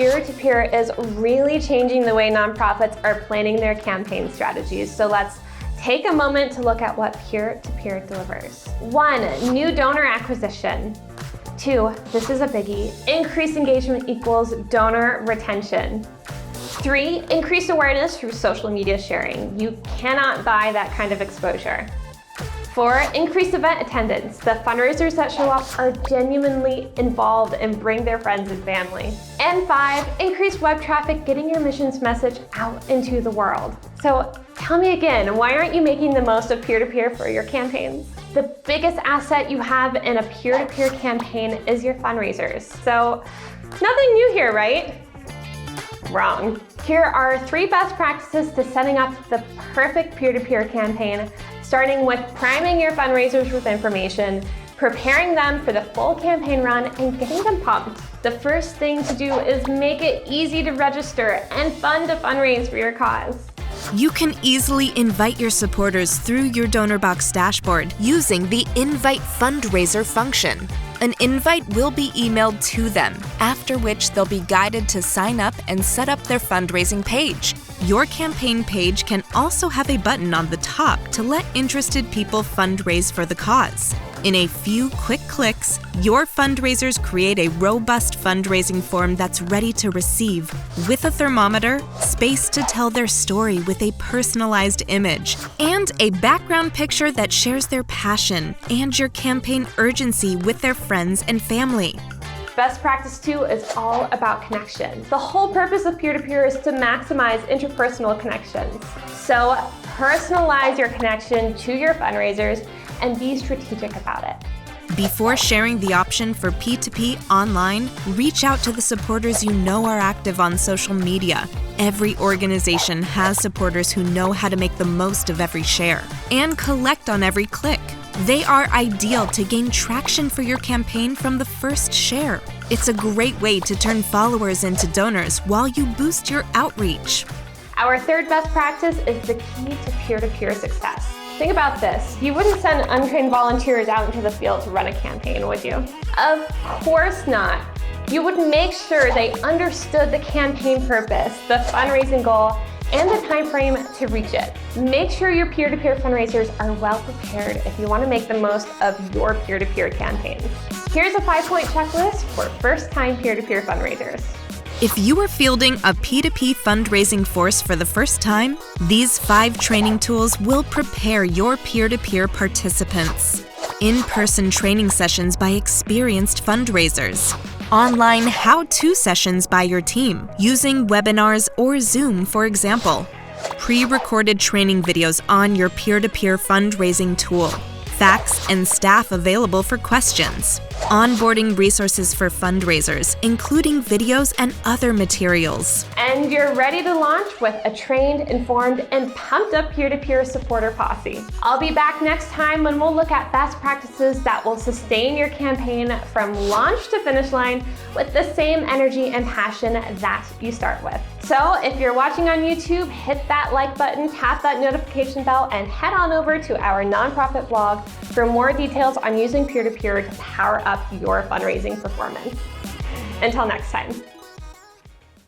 peer-to-peer is really changing the way nonprofits are planning their campaign strategies. So let's take a moment to look at what peer-to-peer delivers. 1, new donor acquisition. 2, this is a biggie, increased engagement equals donor retention. 3, increased awareness through social media sharing. You cannot buy that kind of exposure. 4, increased event attendance. The fundraisers that show up are genuinely involved and bring their friends and family. And 5, increased web traffic, getting your mission's message out into the world. So tell me again, why aren't you making the most of peer-to-peer for your campaigns? The biggest asset you have in a peer-to-peer campaign is your fundraisers. So nothing new here, right? Wrong. Here are 3 best practices to setting up the perfect peer-to-peer campaign, starting with priming your fundraisers with information, preparing them for the full campaign run, and getting them pumped. The first thing to do is make it easy to register and fun to fundraise for your cause. You can easily invite your supporters through your Donorbox dashboard using the Invite Fundraiser function. An invite will be emailed to them, after which they'll be guided to sign up and set up their fundraising page. Your campaign page can also have a button on the top to let interested people fundraise for the cause. In a few quick clicks, your fundraisers create a robust fundraising form that's ready to receive, with a thermometer, space to tell their story with a personalized image, and a background picture that shares their passion and your campaign urgency with their friends and family. Best practice 2 is all about connection. The whole purpose of peer-to-peer is to maximize interpersonal connections. So personalize your connection to your fundraisers and be strategic about it. Before sharing the option for P2P online, reach out to the supporters you know are active on social media. Every organization has supporters who know how to make the most of every share and collect on every click. They are ideal to gain traction for your campaign from the first share. It's a great way to turn followers into donors while you boost your outreach. Our 3rd best practice is the key to peer-to-peer success. Think about this. You wouldn't send untrained volunteers out into the field to run a campaign, would you? Of course not. You would make sure they understood the campaign purpose, the fundraising goal, and the time frame to reach it. Make sure your peer-to-peer fundraisers are well prepared if you want to make the most of your peer-to-peer campaigns. Here's a 5-point checklist for first-time peer-to-peer fundraisers. If you are fielding a P2P fundraising force for the first time, these 5 training tools will prepare your peer-to-peer participants. In-person training sessions by experienced fundraisers. Online how-to sessions by your team, using webinars or Zoom, for example. Pre-recorded training videos on your peer-to-peer fundraising tool. Facts and staff available for questions. Onboarding resources for fundraisers, including videos and other materials. And you're ready to launch with a trained, informed, and pumped up peer-to-peer supporter posse. I'll be back next time when we'll look at best practices that will sustain your campaign from launch to finish line with the same energy and passion that you start with. So if you're watching on YouTube, hit that like button, tap that notification bell, and head on over to our nonprofit blog for more details on using peer-to-peer to power up your fundraising performance. Until next time.